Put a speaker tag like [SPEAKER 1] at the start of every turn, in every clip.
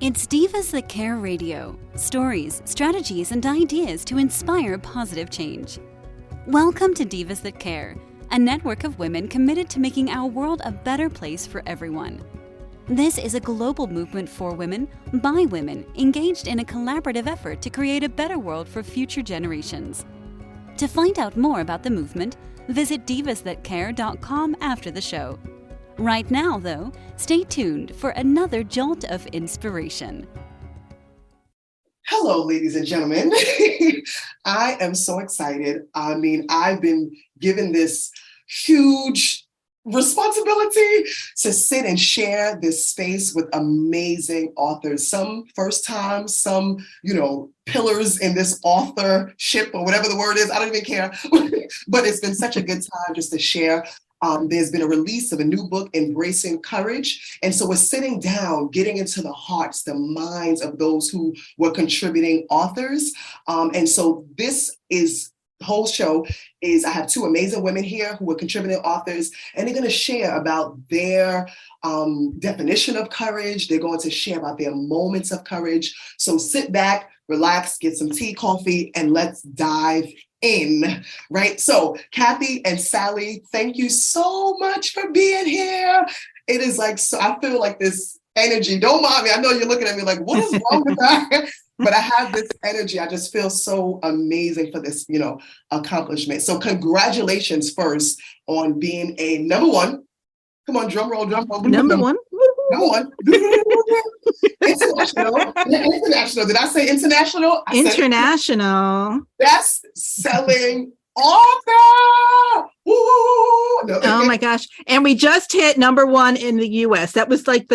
[SPEAKER 1] It's Divas That Care Radio. Stories, strategies, and ideas to inspire positive change. Welcome to Divas That Care, a network of women committed to making our world a better place for everyone. This is a global movement for women, by women, engaged in a collaborative effort to create a better world for future generations. To find out more about the movement, visit divasthatcare.com after the show. Right now, though, stay tuned for another jolt of inspiration.
[SPEAKER 2] Hello, ladies and gentlemen. I am so excited. I mean, I've been given this huge responsibility to sit and share this space with amazing authors. Some first time, some, pillars in this authorship or whatever the word is. I don't even care. But it's been such a good time just to share. There's been a release of a new book, Embracing Courage. And so we're sitting down, getting into the hearts, the minds of those who were contributing authors. And so this is the whole show is I have two amazing women here who are contributing authors, and they're going to share about their definition of courage. They're going to share about their moments of courage. So sit back, relax, get some tea, coffee, and let's dive in, right? So Cathy and Sally, thank you so much for being here. It is like, so I feel like this energy, don't mind me. I know you're looking at me like, what is wrong with that? But I have this energy. I just feel so amazing for this, accomplishment. So congratulations first on being a number one. Come on, drum roll.
[SPEAKER 3] Number one.
[SPEAKER 2] Number one. International. Did I say international?
[SPEAKER 3] International.
[SPEAKER 2] Best-selling author.
[SPEAKER 3] Oh my gosh. And we just hit number one in the US. That was like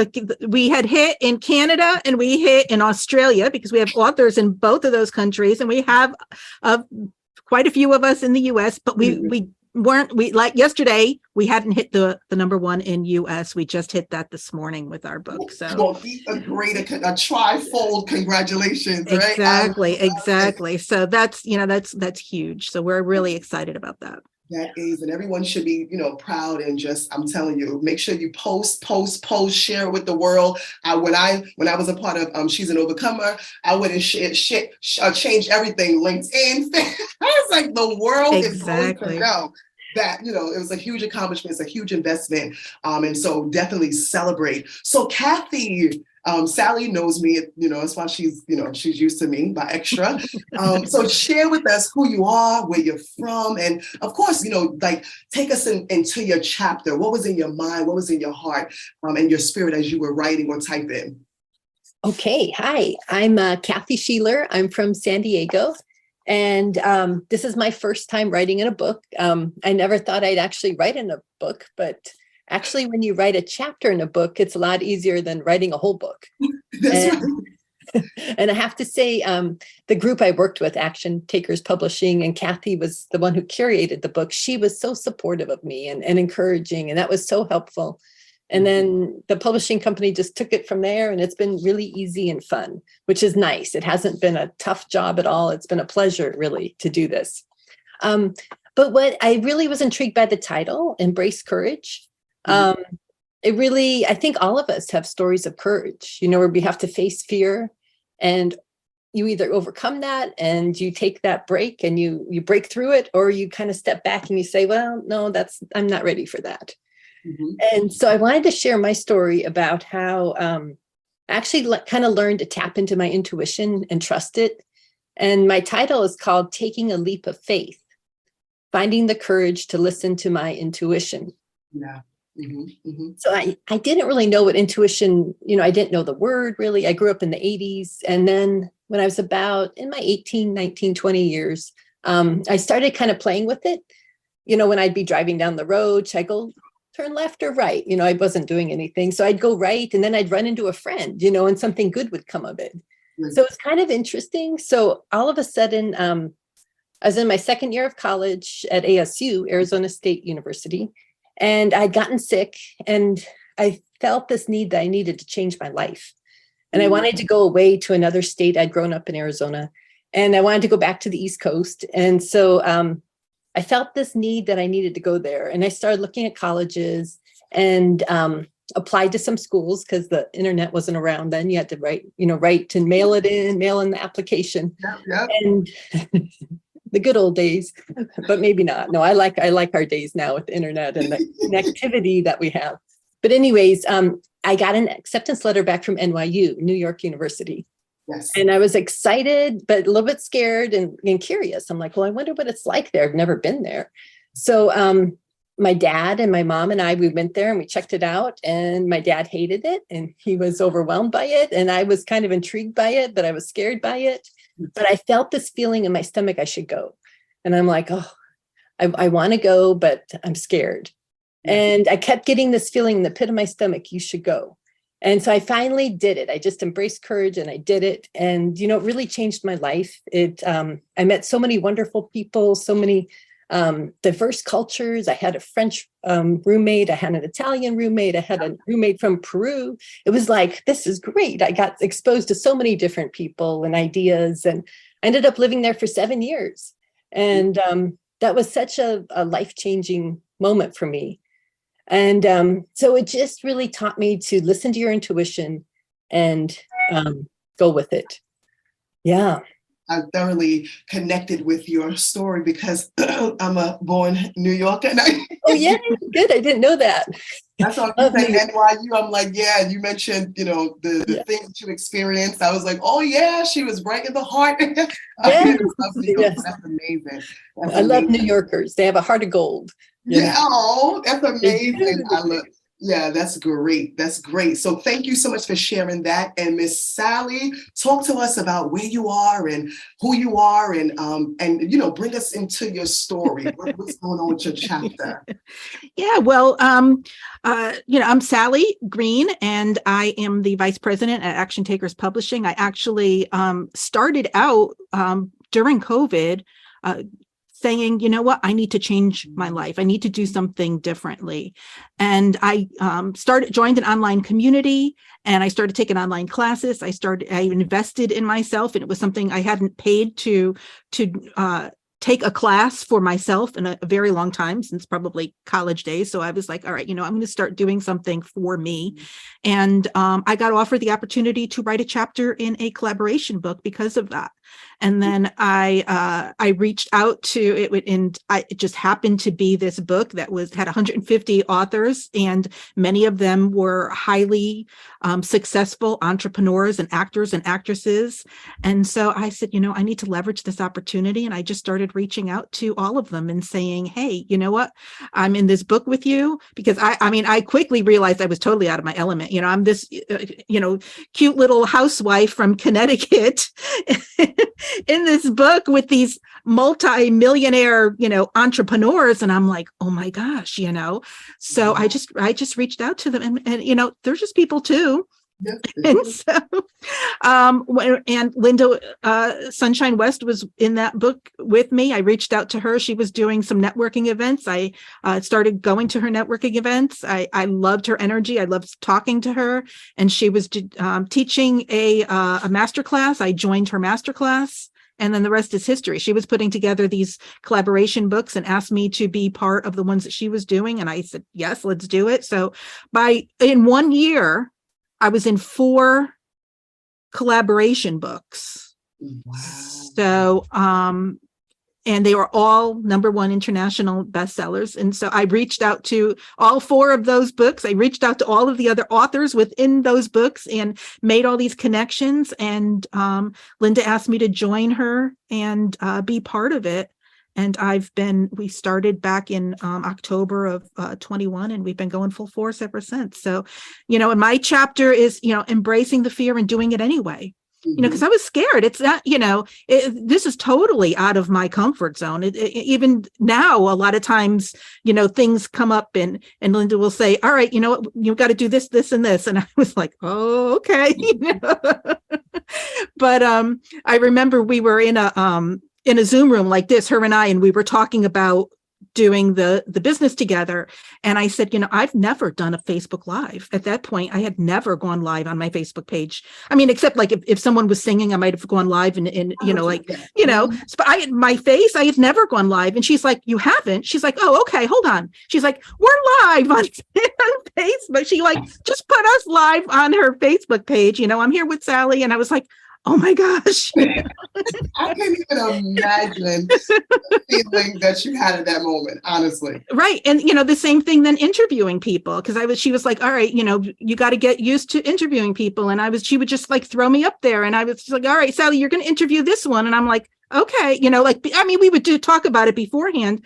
[SPEAKER 3] we had hit in Canada and we hit in Australia because we have authors in both of those countries. And we have quite a few of us in the US, but we like yesterday, we hadn't hit the number one in US. We just hit that this morning with our book. So
[SPEAKER 2] well, a trifold congratulations, right?
[SPEAKER 3] Exactly. So that's huge. So we're really excited about that.
[SPEAKER 2] That is, and everyone should be, proud and just, I'm telling you, make sure you post, share it with the world. When I was a part of She's an Overcomer, I would have changed everything, LinkedIn. I was like, the world is going to know that, it was a huge accomplishment. It's a huge investment. And so definitely celebrate. So Cathy, Sally knows me, that's why she's used to me by extra. So share with us who you are, where you're from, and of course, take us into your chapter. What was in your mind? What was in your heart and your spirit as you were writing or typing?
[SPEAKER 4] Okay. Hi, I'm Cathy Sheeler. I'm from San Diego. And this is my first time writing in a book. I never thought I'd actually write in a book, but actually, when you write a chapter in a book, it's a lot easier than writing a whole book. And I have to say, the group I worked with, Action Takers Publishing, and Cathy was the one who curated the book. She was so supportive of me and encouraging, and that was so helpful. And then the publishing company just took it from there, and it's been really easy and fun, which is nice. It hasn't been a tough job at all. It's been a pleasure, really, to do this. But what I really was intrigued by the title, Embrace Courage. I think all of us have stories of courage, where we have to face fear, and you either overcome that and you take that break and you break through it, or you kind of step back and you say, well, no, I'm not ready for that. And so I wanted to share my story about how I actually kind of learned to tap into my intuition and trust it. And my title is called Taking a Leap of Faith, Finding the Courage to Listen to My Intuition.
[SPEAKER 2] Yeah.
[SPEAKER 4] So I didn't really know what intuition, I didn't know the word really. I grew up in the 80s. And then when I was about in my 18, 19, 20 years, I started kind of playing with it. When I'd be driving down the road, should I go turn left or right? I wasn't doing anything. So I'd go right, and then I'd run into a friend, and something good would come of it. So it's kind of interesting. So all of a sudden, I was in my second year of college at ASU, Arizona State University. And I'd gotten sick, and I felt this need that I needed to change my life. And I wanted to go away to another state. I'd grown up in Arizona, and I wanted to go back to the East Coast. And so I felt this need that I needed to go there. And I started looking at colleges, and applied to some schools because the internet wasn't around then. You had to write and mail in the application.
[SPEAKER 2] Yep.
[SPEAKER 4] And the good old days, but maybe not. No, I like our days now with the internet and the connectivity that we have. But anyways, I got an acceptance letter back from NYU, New York University.
[SPEAKER 2] Yes.
[SPEAKER 4] And I was excited, but a little bit scared and curious. I'm like, well, I wonder what it's like there. I've never been there. So my dad and my mom and we went there and we checked it out, and my dad hated it and he was overwhelmed by it. And I was kind of intrigued by it, but I was scared by it. But I felt this feeling in my stomach, I should go. And I'm like, oh, I want to go, but I'm scared. And I kept getting this feeling in the pit of my stomach, you should go. And so I finally did it. I just embraced courage and I did it. And, it really changed my life. I met so many wonderful people, so many diverse cultures. I had a French roommate. I had an Italian roommate. I had a roommate from Peru. It was like, this is great. I got exposed to so many different people and ideas. And I ended up living there for 7 years. And that was such a life-changing moment for me. And so it just really taught me to listen to your intuition and go with it. Yeah.
[SPEAKER 2] I thoroughly connected with your story because I'm a born New Yorker.
[SPEAKER 4] Oh, yeah. Good. I didn't know that.
[SPEAKER 2] That's all you said NYU. I'm like, yeah. And you mentioned, the things that you experienced. I was like, oh, yeah, she was right in the heart.
[SPEAKER 4] Yes.
[SPEAKER 2] That's amazing.
[SPEAKER 4] I love New Yorkers. They have a heart of gold.
[SPEAKER 2] Yeah. Oh, that's amazing. That's great. That's great. So thank you so much for sharing that. And Miss Sally, talk to us about where you are and who you are and bring us into your story. What's going on with your chapter?
[SPEAKER 3] Yeah, well, I'm Sally Green, and I am the vice president at Action Takers Publishing. I actually started out during COVID saying, you know what, I need to change my life. I need to do something differently. And I joined an online community, and I started taking online classes. I invested in myself, and it was something I hadn't paid to take a class for myself in a very long time, since probably college days. So I was like, all right, I'm going to start doing something for me. And I got offered the opportunity to write a chapter in a collaboration book because of that. And then I reached out to it, and it just happened to be this book that had 150 authors, and many of them were highly successful entrepreneurs and actors and actresses. And so I said, I need to leverage this opportunity. And I just started reaching out to all of them and saying, hey, you know what? I'm in this book with you, because I quickly realized I was totally out of my element. I'm this, cute little housewife from Connecticut in this book with these multi-millionaire, entrepreneurs. And I'm like, oh my gosh, so I just reached out to them, and they're just people too. And so, and Linda Sunshine West was in that book with me. I reached out to her. She was doing some networking events. I started going to her networking events. I loved her energy. I loved talking to her, and she was teaching a masterclass. I joined her masterclass. And then the rest is history. She was putting together these collaboration books and asked me to be part of the ones that she was doing. And I said, yes, let's do it. So in 1 year, I was in 4 collaboration books.
[SPEAKER 2] Wow.
[SPEAKER 3] So, and they were all #1 international bestsellers. And so I reached out to all 4 of those books. I reached out to all of the other authors within those books and made all these connections. And Linda asked me to join her and be part of it. And we started back in October of 21, and we've been going full force ever since. So, and my chapter is, embracing the fear and doing it anyway. Because I was scared. It's not, this is totally out of my comfort zone. Even now, a lot of times, things come up and Linda will say, all right, you know what, you've got to do this, this, and this. And I was like, oh, okay. But I remember we were in a Zoom room like this, her and I, and we were talking about doing the business together. And I said, I've never done a Facebook Live. At that point, I had never gone live on my Facebook page. I mean, except like if someone was singing, I might have gone live and but my face, I have never gone live. And she's like, you haven't? She's like, oh, okay, hold on. She's like, we're live on Facebook. She like just put us live on her Facebook page. I'm here with Sally. And I was like, oh my gosh.
[SPEAKER 2] I can't even imagine the feeling that you had at that moment, honestly.
[SPEAKER 3] Right. And, the same thing then interviewing people, because she was like, all right, you got to get used to interviewing people. And she would just like throw me up there. And I was just like, all right, Sally, you're going to interview this one. And I'm like, okay, we would talk about it beforehand,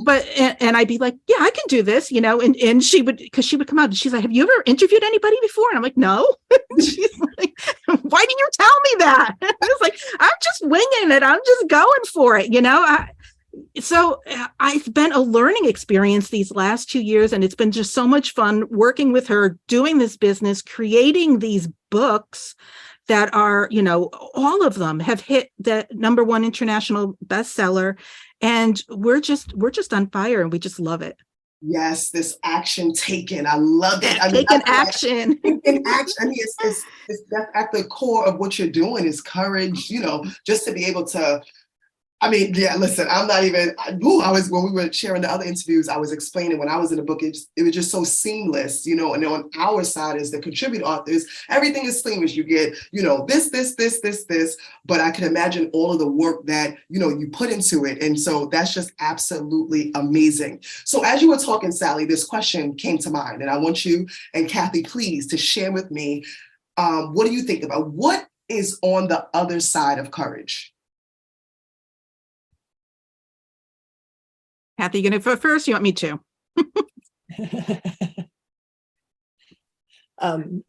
[SPEAKER 3] but, and I'd be like, yeah, I can do this, and she would, because she would come out and she's like, have you ever interviewed anybody before? And I'm like, no. She's like, why didn't you tell me that? I was like, I'm just winging it. I'm just going for it, So I've been a learning experience these last 2 years, and it's been just so much fun working with her, doing this business, creating these books that are, all of them have hit the #1 international bestseller, and we're just on fire, and we just love it.
[SPEAKER 2] Yes, this action taken. I love it.
[SPEAKER 3] Taking action.
[SPEAKER 2] Taking action. I mean, it's that's at the core of what you're doing is courage, just to be able to. I mean, yeah, listen, I'm not even, when we were sharing the other interviews, I was explaining when I was in the book, it was just so seamless, and on our side as the contributor authors, everything is seamless. You get, this, but I can imagine all of the work that, you put into it. And so that's just absolutely amazing. So as you were talking, Sally, this question came to mind, and I want you and Cathy, please, to share with me, what do you think about what is on the other side of courage?
[SPEAKER 3] Cathy, you going to go first? You want me to?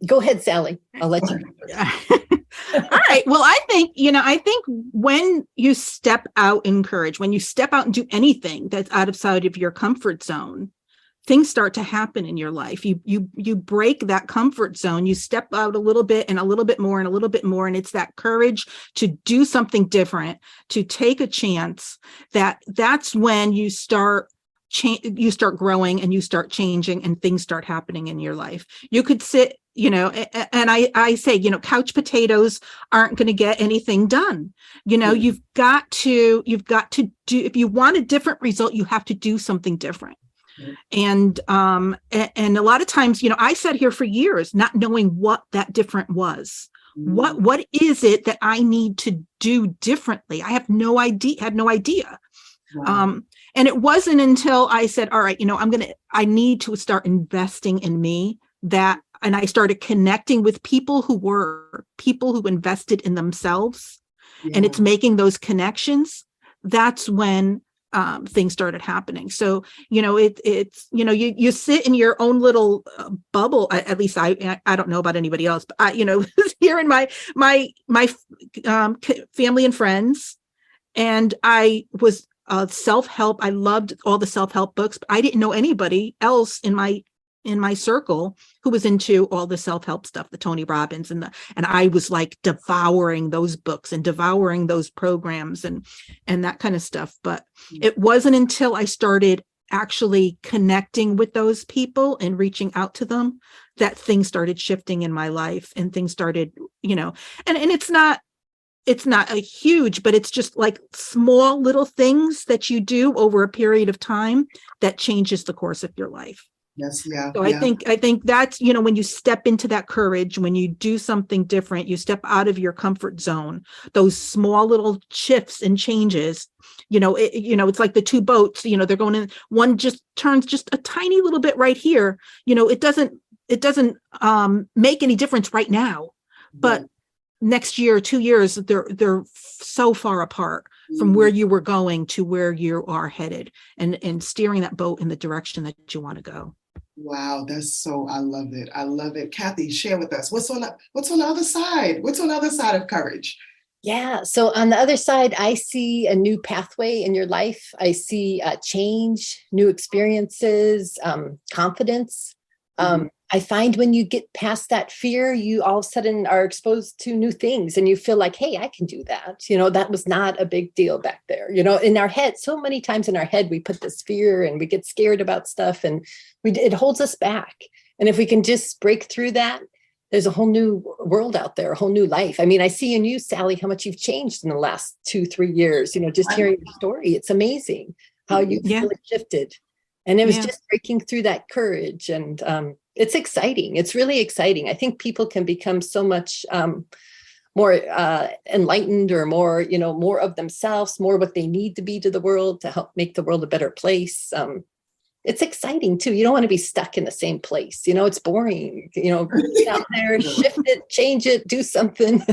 [SPEAKER 4] Go ahead, Sally. I'll let you.
[SPEAKER 3] All right. Well, I think when you step out in courage, when you step out and do anything that's outside of your comfort zone, things start to happen in your life. You break that comfort zone, you step out a little bit and a little bit more and a little bit more. And it's that courage to do something different, to take a chance, that's when you start growing and you start changing and things start happening in your life. You could sit, and I say, couch potatoes aren't going to get anything done. You've got to do, if you want a different result, you have to do something different. And a lot of times, I sat here for years not knowing what that different was. What is it that I need to do differently? I have no idea, had no idea. Wow. And it wasn't until I said, all right, I need to start investing in me and I started connecting with people who invested in themselves, and it's making those connections. That's when things started happening. So, it's, you sit in your own little bubble. At least I don't know about anybody else, but here in my family and friends, and I was self-help. I loved all the self-help books, but I didn't know anybody else in my circle who was into all the self-help stuff, the Tony Robbins and I was like devouring those books and devouring those programs and that kind of stuff. But it wasn't until I started actually connecting with those people and reaching out to them that things started shifting in my life, and things started, and it's not a huge, but it's just like small little things that you do over a period of time that changes the course of your life.
[SPEAKER 2] Yes, yeah.
[SPEAKER 3] So I think that's, when you step into that courage, when you do something different, you step out of your comfort zone, those small little shifts and changes, it's like the two boats, they're going in, one just turns just a tiny little bit right here. It doesn't make any difference right now, but next year, 2 years, they're so far apart from where you were going to where you are headed, and steering that boat in the direction that you want to go.
[SPEAKER 2] Wow, I love it. I love it. Cathy, share with us. What's on the other side? What's on the other side of courage?
[SPEAKER 4] Yeah. So on the other side, I see a new pathway in your life. I see change, new experiences, confidence. I find when you get past that fear, you all of a sudden are exposed to new things and you feel like, hey, I can do that. That was not a big deal back there. In our head, so many times in our head, we put this fear and we get scared about stuff and it holds us back. And if we can just break through that, there's a whole new world out there, a whole new life. I mean, I see in you, Sally, how much you've changed in the last 2-3 years, just hearing your story. It's amazing how you've really shifted. And it was just breaking through that courage. And it's exciting. It's really exciting. I think people can become so much more enlightened or more, more of themselves, more what they need to be to the world to help make the world a better place. It's exciting too. You don't want to be stuck in the same place. It's boring. Get out there, shift it, change it, do something.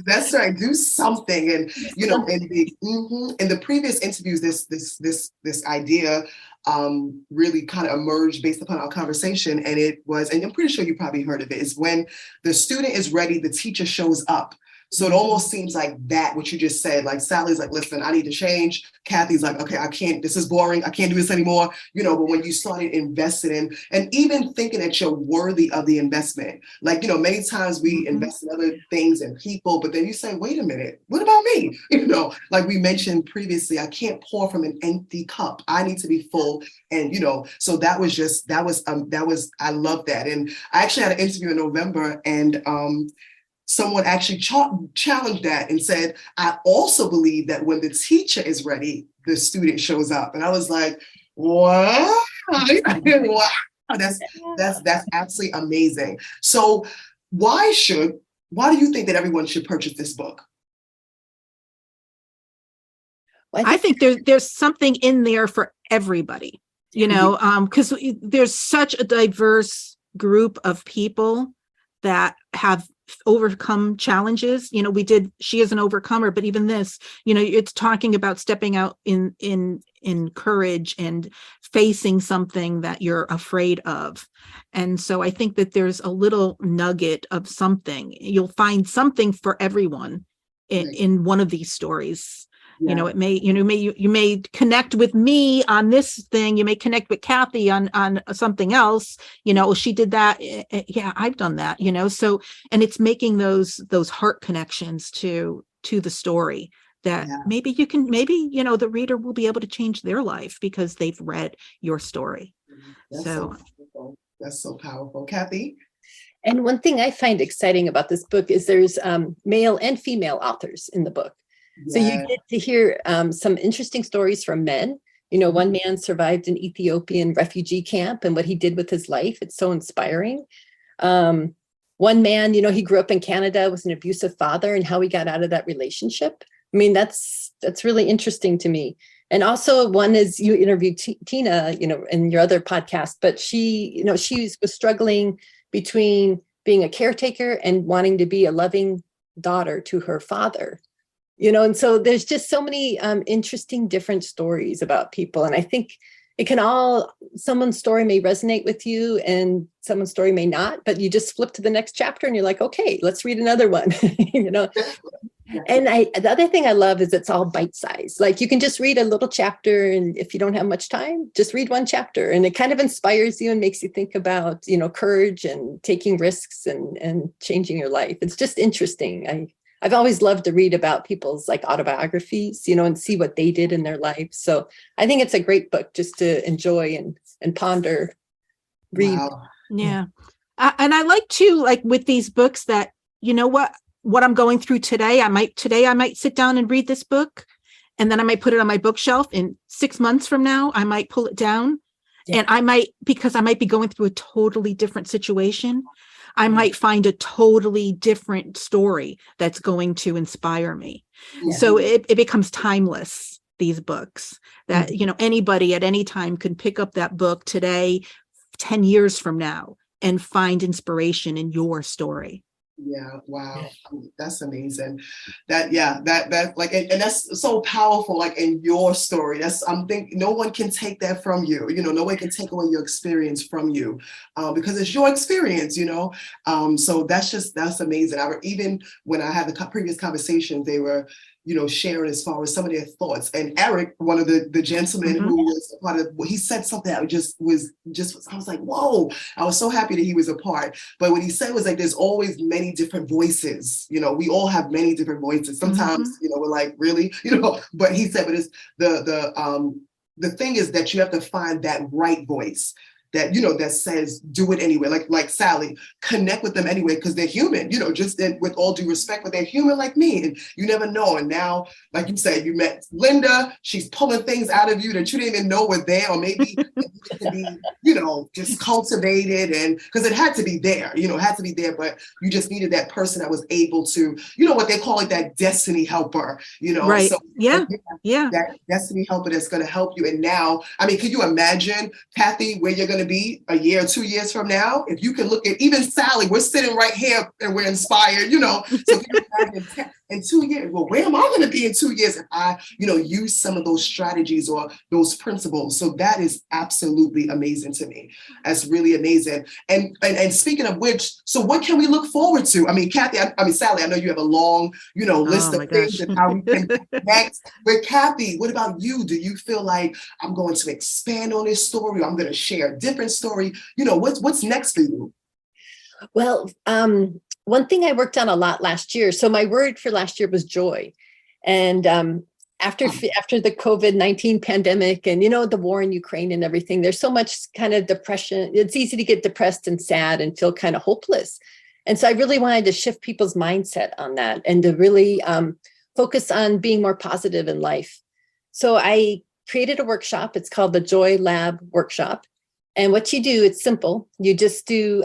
[SPEAKER 2] That's right. Do something. And in the previous interviews, this idea really kind of emerged based upon our conversation. And it was, and I'm pretty sure you probably heard of it, is when the student is ready, the teacher shows up. So it almost seems like that, what you just said, like Sally's like, listen, I need to change. Kathy's like, okay, I can't, this is boring. I can't do this anymore. But when you started investing in, and even thinking that you're worthy of the investment, like, many times we invest in other things and people, but then you say, wait a minute, what about me? Like we mentioned previously, I can't pour from an empty cup. I need to be full. And, so that was, I love that. And I actually had an interview in November and, someone actually challenged that and said, I also believe that when the teacher is ready, the student shows up. And I was like, wow, wow. That's absolutely amazing. So why do you think that everyone should purchase this book?
[SPEAKER 3] I think there's something in there for everybody, because there's such a diverse group of people that have overcome challenges. She is an overcomer, but even this, it's talking about stepping out in courage and facing something that you're afraid of. And so I think that there's a little nugget of something. You'll find something for everyone in one of these stories. Yeah. It may, you may connect with me on this thing. You may connect with Cathy on something else. She did that. Yeah, I've done that. So, and it's making those heart connections to the story that maybe the reader will be able to change their life because they've read your story.
[SPEAKER 2] That's so powerful, Cathy.
[SPEAKER 4] And one thing I find exciting about this book is there's male and female authors in the book. So you get to hear some interesting stories from men. One man survived an Ethiopian refugee camp and what he did with his life. It's so inspiring. One man, he grew up in Canada with an abusive father and how he got out of that relationship. I mean, that's really interesting to me. And also one is you interviewed Tina, in your other podcast, but she was struggling between being a caretaker and wanting to be a loving daughter to her father. And so there's just so many interesting different stories about people. And I think someone's story may resonate with you and someone's story may not, but you just flip to the next chapter and you're like, okay, let's read another one, And the other thing I love is it's all bite-sized. Like you can just read a little chapter, and if you don't have much time, just read one chapter, and it kind of inspires you and makes you think about, courage and taking risks and changing your life. It's just interesting. I've always loved to read about people's autobiographies, and see what they did in their life. So I think it's a great book just to enjoy and ponder, read.
[SPEAKER 2] Wow.
[SPEAKER 3] Yeah. And I like to, with these books that, what I'm going through today, I might sit down and read this book, and then I might put it on my bookshelf. In 6 months from now, I might pull it down, and because I might be going through a totally different situation. I might find a totally different story that's going to inspire me. Yeah. So it becomes timeless, these books that, anybody at any time can pick up that book today, 10 years from now, and find inspiration in your story.
[SPEAKER 2] Yeah. Wow. That's amazing. And that's so powerful, in your story. I'm thinking no one can take that from you. No one can take away your experience from you because it's your experience, So that's amazing. Even when I had the previous conversations, they were, sharing as far as some of their thoughts. And Eric, one of the gentlemen who was a part of, he said something that I was like, whoa, I was so happy that he was a part. But what he said was like, there's always many different voices. We all have many different voices. Sometimes, we're like, really, but he said, but it's the thing is that you have to find that right voice that, that says, do it anyway. Like Sally, connect with them anyway, because they're human, just with all due respect, but they're human like me. And you never know. And now, like you said, you met Linda, she's pulling things out of you that you didn't even know were there, or maybe it could be, just cultivated. And because it had to be there, but you just needed that person that was able to, what they call it, that destiny helper,
[SPEAKER 3] Right.
[SPEAKER 2] So
[SPEAKER 3] yeah.
[SPEAKER 2] That destiny helper that's going to help you. And now, I mean, can you imagine, Cathy, where you're going to be a year or 2 years from now? If you can look at even Sally, we're sitting right here and we're inspired, So can you imagine in 2 years, well, where am I going to be in 2 years if I, use some of those strategies or those principles? So that is absolutely amazing to me. That's really amazing. And speaking of which, so what can we look forward to? I mean, Cathy, Sally, I know you have a long, list of things and how we can connect. But Cathy, what about you? Do you feel like I'm going to expand on this story, or I'm going to share a different story? What's next for you?
[SPEAKER 4] Well, one thing I worked on a lot last year. So my word for last year was joy. And after the COVID-19 pandemic and, the war in Ukraine and everything, there's so much kind of depression. It's easy to get depressed and sad and feel kind of hopeless. And so I really wanted to shift people's mindset on that and to really focus on being more positive in life. So I created a workshop. It's called the Joy Lab Workshop. And what you do, it's simple. You just do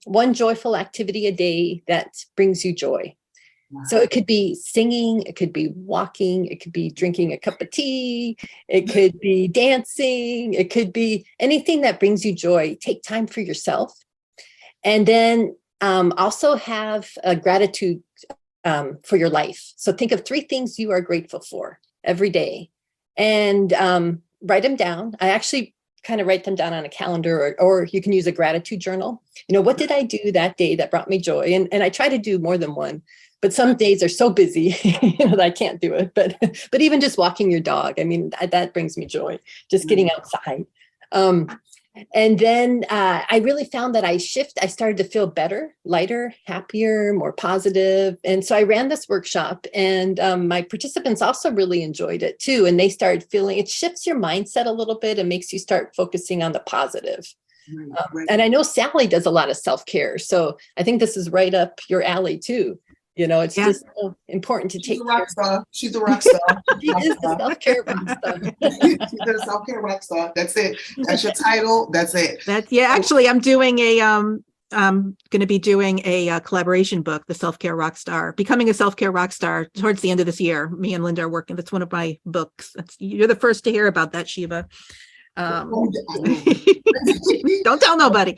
[SPEAKER 4] one joyful activity a day that brings you joy. Wow. So it could be singing, it could be walking, it could be drinking a cup of tea, it could be dancing, it could be anything that brings you joy. Take time for yourself. And then also have a gratitude for your life. So think of 3 things you are grateful for every day and write them down. I actually kind of write them down on a calendar, or you can use a gratitude journal. What did I do that day that brought me joy? And I try to do more than one, but some days are so busy that I can't do it. But even just walking your dog, I mean, that brings me joy, just getting outside. And then I really found that I started to feel better, lighter, happier, more positive. And so I ran this workshop, and my participants also really enjoyed it too. And they started feeling, it shifts your mindset a little bit and makes you start focusing on the positive. Right. And I know Sally does a lot of self-care. So I think this is right up your alley too. It's just so important to take care of.
[SPEAKER 2] She's a rock star.
[SPEAKER 4] She is a self-care rock star.
[SPEAKER 2] She's a self-care rock star. That's it. That's your title. That's it.
[SPEAKER 3] Actually, I'm doing I'm going to be doing a collaboration book, The Self-Care Rock Star, Becoming a Self-Care Rock Star, towards the end of this year. Me and Linda are working. That's one of my books. You're the first to hear about that, Sheba. Don't tell nobody.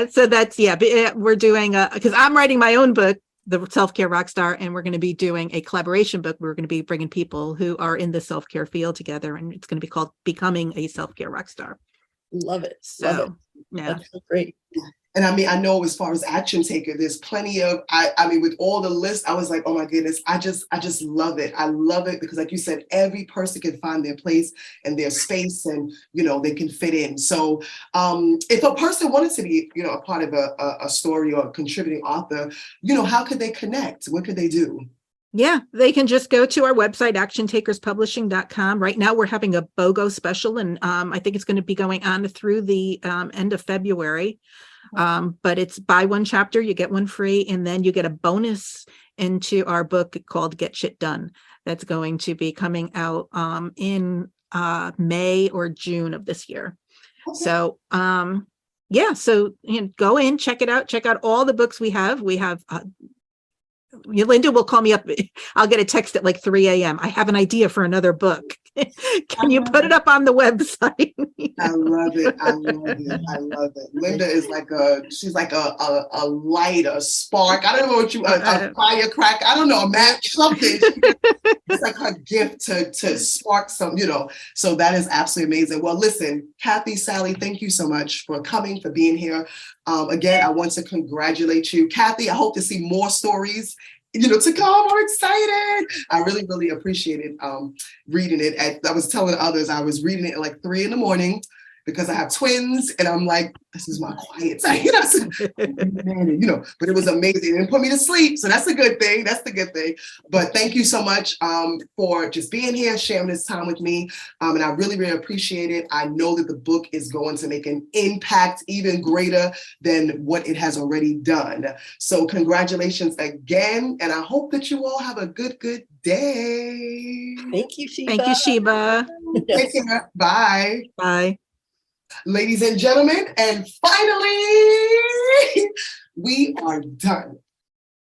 [SPEAKER 3] So that's we're doing because I'm writing my own book, The Self-Care Rockstar, and we're going to be doing a collaboration book. We're going to be bringing people who are in the self-care field together, and it's going to be called Becoming a Self-Care Rockstar.
[SPEAKER 4] Love it.
[SPEAKER 3] So
[SPEAKER 4] Love it.
[SPEAKER 3] Yeah,
[SPEAKER 4] that's so great.
[SPEAKER 2] And I mean, I know as far as action taker, there's plenty of, I mean, with all the lists, I was like, oh my goodness, I just love it. I love it because like you said, every person can find their place and their space and, they can fit in. So if a person wanted to be, a part of a story or a contributing author, how could they connect? What could they do?
[SPEAKER 3] Yeah, they can just go to our website, actiontakerspublishing.com. Right now, we're having a BOGO special, and I think it's going to be going on through the end of February. But it's buy one chapter, you get one free, and then you get a bonus into our book called Get Shit Done. That's going to be coming out in May or June of this year. Okay. So, so go in, check it out, check out all the books we have. We have Linda will call me up. I'll get a text at like 3 a.m. I have an idea for another book. Can you put it up on the website?
[SPEAKER 2] I love it. I love it. I love it. Linda is she's like a light, a spark. I don't know what a firecracker. I don't know, a match, something. It's like her gift to spark some, So that is absolutely amazing. Well, listen, Cathy, Sally, thank you so much for coming, for being here. Again, I want to congratulate you. Cathy, I hope to see more stories to come. I'm excited. I really, really appreciated reading it. I was telling others, I was reading it at like 3 a.m. because I have twins, and I'm like, this is my quiet time, but it was amazing. And it put me to sleep. So that's a good thing. That's the good thing. But thank you so much for just being here, sharing this time with me. And I really, really appreciate it. I know that the book is going to make an impact even greater than what it has already done. So congratulations again. And I hope that you all have a good day.
[SPEAKER 4] Thank you, Sheba.
[SPEAKER 3] Thank you, Sheba.
[SPEAKER 2] Take care. Bye.
[SPEAKER 3] Bye.
[SPEAKER 2] Ladies and gentlemen, and finally, we are done.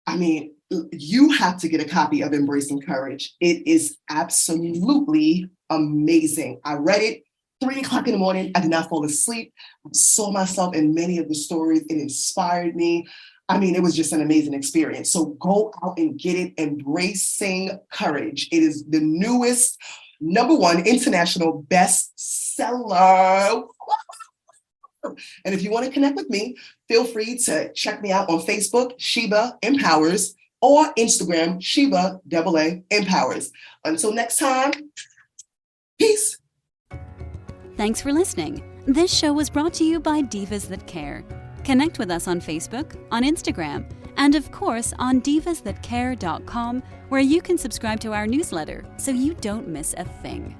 [SPEAKER 2] I mean, you have to get a copy of Embracing Courage. It is absolutely amazing. I read it 3 o'clock in the morning. I did not fall asleep. I saw myself in many of the stories. It inspired me. I mean, it was just an amazing experience. So go out and get it, Embracing Courage. It is the newest #1 international bestseller. And if you want to connect with me, feel free to check me out on Facebook, Sheba Empowers, or Instagram, Sheba AA Empowers. Until next time, peace.
[SPEAKER 1] Thanks for listening. This show was brought to you by Divas That Care. Connect with us on Facebook, on Instagram, and of course on divasthatcare.com, where you can subscribe to our newsletter so you don't miss a thing.